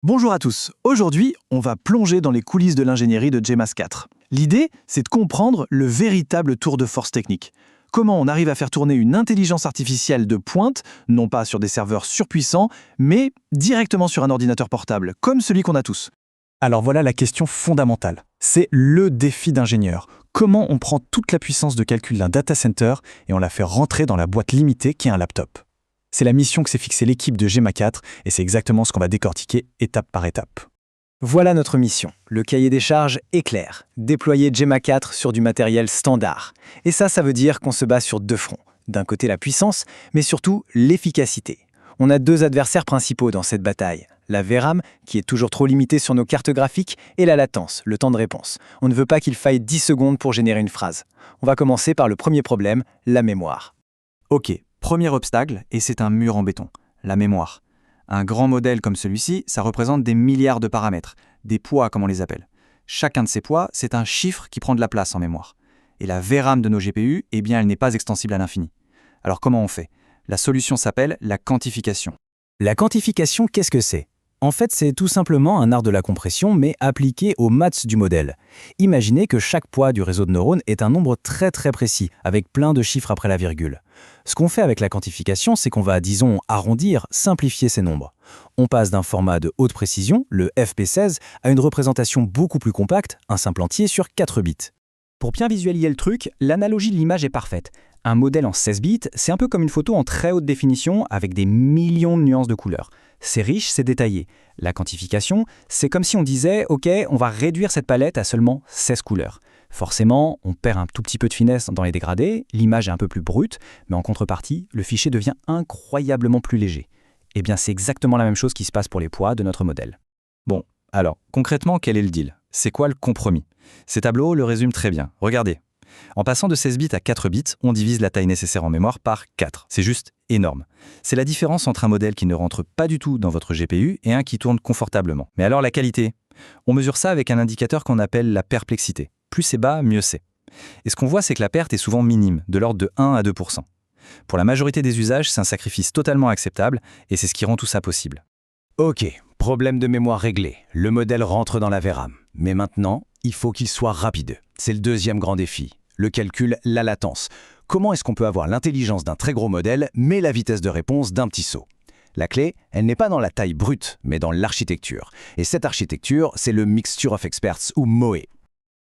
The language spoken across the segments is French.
Bonjour à tous. Aujourd'hui, on va plonger dans les coulisses de l'ingénierie de GEMAS 4. L'idée, c'est de comprendre le véritable tour de force technique. Comment on arrive à faire tourner une intelligence artificielle de pointe, non pas sur des serveurs surpuissants, mais directement sur un ordinateur portable, comme celui qu'on a tous. Alors voilà la question fondamentale. C'est le défi d'ingénieur. Comment on prend toute la puissance de calcul d'un data center et on la fait rentrer dans la boîte limitée qui est un laptop? C'est la mission que s'est fixée l'équipe de GEMA 4 et c'est exactement ce qu'on va décortiquer étape par étape. Voilà notre mission. Le cahier des charges est clair. Déployer GEMA 4 sur du matériel standard. Et ça veut dire qu'on se bat sur deux fronts. D'un côté la puissance, mais surtout l'efficacité. On a deux adversaires principaux dans cette bataille. La VRAM, qui est toujours trop limitée sur nos cartes graphiques, et la latence, le temps de réponse. On ne veut pas qu'il faille 10 secondes pour générer une phrase. On va commencer par le premier problème, la mémoire. Ok, premier obstacle, et c'est un mur en béton, la mémoire. Un grand modèle comme celui-ci, ça représente des milliards de paramètres, des poids comme on les appelle. Chacun de ces poids, c'est un chiffre qui prend de la place en mémoire. Et la VRAM de nos GPU, eh bien, elle n'est pas extensible à l'infini. Alors comment on fait? La solution s'appelle la quantification. La quantification, qu'est-ce que c'est? En fait, c'est tout simplement un art de la compression, mais appliqué aux maths du modèle. Imaginez que chaque poids du réseau de neurones est un nombre très précis, avec plein de chiffres après la virgule. Ce qu'on fait avec la quantification, c'est qu'on va, disons, arrondir, simplifier ces nombres. On passe d'un format de haute précision, le FP16, à une représentation beaucoup plus compacte, un simple entier sur 4 bits. Pour bien visualiser le truc, l'analogie de l'image est parfaite. Un modèle en 16 bits, c'est un peu comme une photo en très haute définition avec des millions de nuances de couleurs. C'est riche, c'est détaillé. La quantification, c'est comme si on disait « Ok, on va réduire cette palette à seulement 16 couleurs ». Forcément, on perd un tout petit peu de finesse dans les dégradés, l'image est un peu plus brute, mais en contrepartie, le fichier devient incroyablement plus léger. Eh bien, c'est exactement la même chose qui se passe pour les poids de notre modèle. Bon, alors, concrètement, quel est le deal? C'est quoi le compromis? Ces tableaux le résument très bien. Regardez. En passant de 16 bits à 4 bits, on divise la taille nécessaire en mémoire par 4. C'est juste énorme. C'est la différence entre un modèle qui ne rentre pas du tout dans votre GPU et un qui tourne confortablement. Mais alors la qualité? On mesure ça avec un indicateur qu'on appelle la perplexité. Plus c'est bas, mieux c'est. Et ce qu'on voit, c'est que la perte est souvent minime, de l'ordre de 1 à 2%. Pour la majorité des usages, c'est un sacrifice totalement acceptable et c'est ce qui rend tout ça possible. Ok, problème de mémoire réglé. Le modèle rentre dans la VRAM. Mais maintenant, il faut qu'il soit rapide. C'est le deuxième grand défi. Le calcul, la latence. Comment est-ce qu'on peut avoir l'intelligence d'un très gros modèle, mais la vitesse de réponse d'un petit saut? La clé, elle n'est pas dans la taille brute, mais dans l'architecture. Et cette architecture, c'est le Mixture of Experts, ou MOE.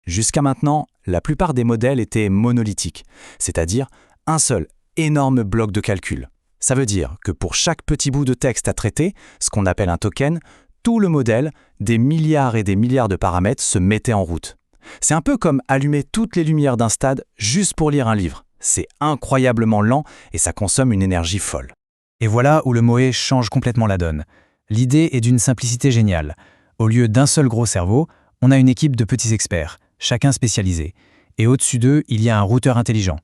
Jusqu'à maintenant, la plupart des modèles étaient monolithiques, c'est-à-dire un seul énorme bloc de calcul. Ça veut dire que pour chaque petit bout de texte à traiter, ce qu'on appelle un token, tout le modèle, des milliards et des milliards de paramètres se mettait en route. C'est un peu comme allumer toutes les lumières d'un stade juste pour lire un livre. C'est incroyablement lent et ça consomme une énergie folle. Et voilà où le MOE change complètement la donne. L'idée est d'une simplicité géniale. Au lieu d'un seul gros cerveau, on a une équipe de petits experts, chacun spécialisé. Et au-dessus d'eux, il y a un routeur intelligent.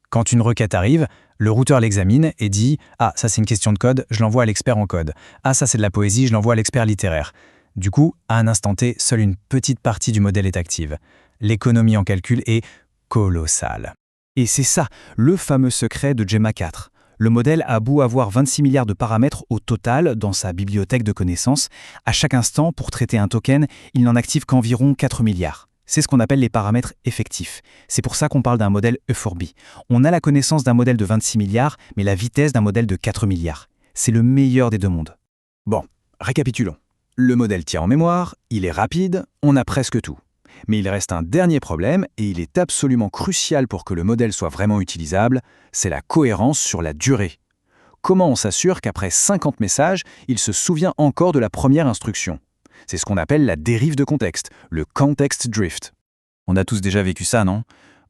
Quand une requête arrive, le routeur l'examine et dit « Ah, ça c'est une question de code, je l'envoie à l'expert en code. Ah, ça c'est de la poésie, je l'envoie à l'expert littéraire. » Du coup, à un instant T, seule une petite partie du modèle est active. L'économie en calcul est colossale. Et c'est ça, le fameux secret de GEMA 4. Le modèle a beau avoir 26 milliards de paramètres au total dans sa bibliothèque de connaissances, à chaque instant, pour traiter un token, il n'en active qu'environ 4 milliards. C'est ce qu'on appelle les paramètres effectifs. C'est pour ça qu'on parle d'un modèle E4B. On a la connaissance d'un modèle de 26 milliards, mais la vitesse d'un modèle de 4 milliards. C'est le meilleur des deux mondes. Bon, récapitulons. Le modèle tient en mémoire, il est rapide, on a presque tout. Mais il reste un dernier problème, et il est absolument crucial pour que le modèle soit vraiment utilisable, c'est la cohérence sur la durée. Comment on s'assure qu'après 50 messages, il se souvient encore de la première instruction? C'est ce qu'on appelle la dérive de contexte, le context drift. On a tous déjà vécu ça, non?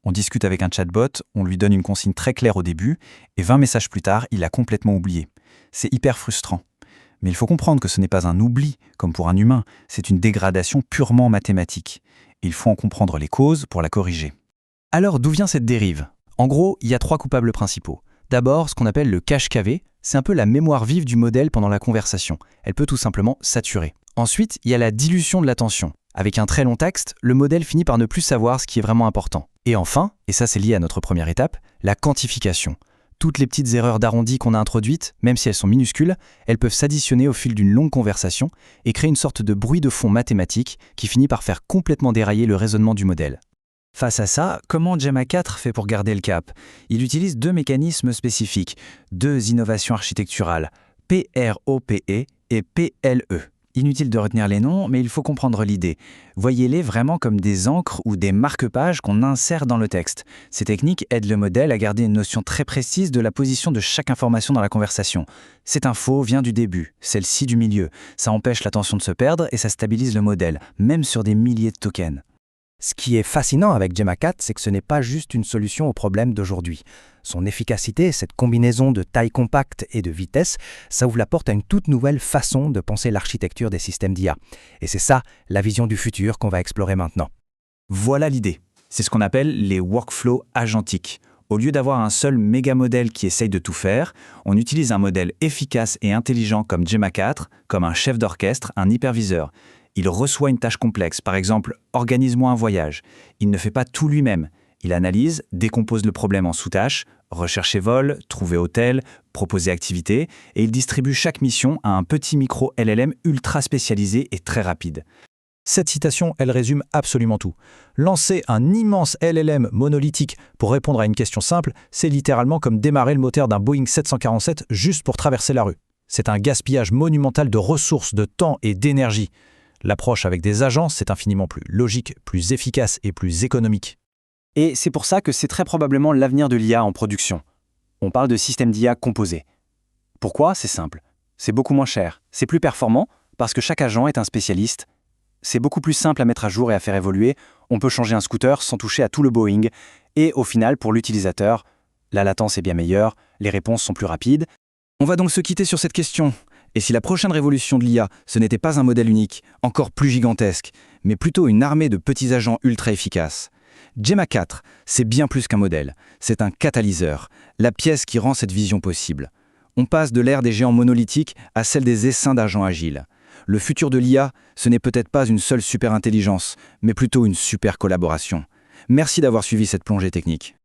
On discute avec un chatbot, on lui donne une consigne très claire au début, et 20 messages plus tard, il a complètement oublié. C'est hyper frustrant. Mais il faut comprendre que ce n'est pas un oubli, comme pour un humain, c'est une dégradation purement mathématique. Il faut en comprendre les causes pour la corriger. Alors, d'où vient cette dérive? En gros, il y a 3 coupables principaux. D'abord, ce qu'on appelle le cache KV, c'est un peu la mémoire vive du modèle pendant la conversation. Elle peut tout simplement saturer. Ensuite, il y a la dilution de l'attention. Avec un très long texte, le modèle finit par ne plus savoir ce qui est vraiment important. Et enfin, et ça c'est lié à notre première étape, la quantification. Toutes les petites erreurs d'arrondi qu'on a introduites, même si elles sont minuscules, elles peuvent s'additionner au fil d'une longue conversation et créer une sorte de bruit de fond mathématique qui finit par faire complètement dérailler le raisonnement du modèle. Face à ça, comment Gemma 4 fait pour garder le cap? Il utilise 2 mécanismes spécifiques, 2 innovations architecturales, PROPE et PLE. Inutile de retenir les noms, mais il faut comprendre l'idée. Voyez-les vraiment comme des encres ou des marque-pages qu'on insère dans le texte. Ces techniques aident le modèle à garder une notion très précise de la position de chaque information dans la conversation. Cette info vient du début, celle-ci du milieu. Ça empêche l'attention de se perdre et ça stabilise le modèle, même sur des milliers de tokens. Ce qui est fascinant avec Gemma 4, c'est que ce n'est pas juste une solution au problème d'aujourd'hui. Son efficacité, cette combinaison de taille compacte et de vitesse, ça ouvre la porte à une toute nouvelle façon de penser l'architecture des systèmes d'IA. Et c'est ça, la vision du futur qu'on va explorer maintenant. Voilà l'idée. C'est ce qu'on appelle les workflows agentiques. Au lieu d'avoir un seul méga-modèle qui essaye de tout faire, on utilise un modèle efficace et intelligent comme Gemma 4, comme un chef d'orchestre, un hyperviseur. Il reçoit une tâche complexe, par exemple, organise-moi un voyage. Il ne fait pas tout lui-même. Il analyse, décompose le problème en sous-tâches, rechercher vol, trouver hôtel, proposer activité, et il distribue chaque mission à un petit micro LLM ultra spécialisé et très rapide. Cette citation, elle résume absolument tout. Lancer un immense LLM monolithique pour répondre à une question simple, c'est littéralement comme démarrer le moteur d'un Boeing 747 juste pour traverser la rue. C'est un gaspillage monumental de ressources, de temps et d'énergie. L'approche avec des agents, c'est infiniment plus logique, plus efficace et plus économique. Et c'est pour ça que c'est très probablement l'avenir de l'IA en production. On parle de systèmes d'IA composés. Pourquoi? C'est simple. C'est beaucoup moins cher. C'est plus performant parce que chaque agent est un spécialiste. C'est beaucoup plus simple à mettre à jour et à faire évoluer. On peut changer un scooter sans toucher à tout le Boeing. Et au final, pour l'utilisateur, la latence est bien meilleure, les réponses sont plus rapides. On va donc se quitter sur cette question. Et si la prochaine révolution de l'IA, ce n'était pas un modèle unique, encore plus gigantesque, mais plutôt une armée de petits agents ultra efficaces? Gemma 4, c'est bien plus qu'un modèle, c'est un catalyseur, la pièce qui rend cette vision possible. On passe de l'ère des géants monolithiques à celle des essaims d'agents agiles. Le futur de l'IA, ce n'est peut-être pas une seule super intelligence, mais plutôt une super collaboration. Merci d'avoir suivi cette plongée technique.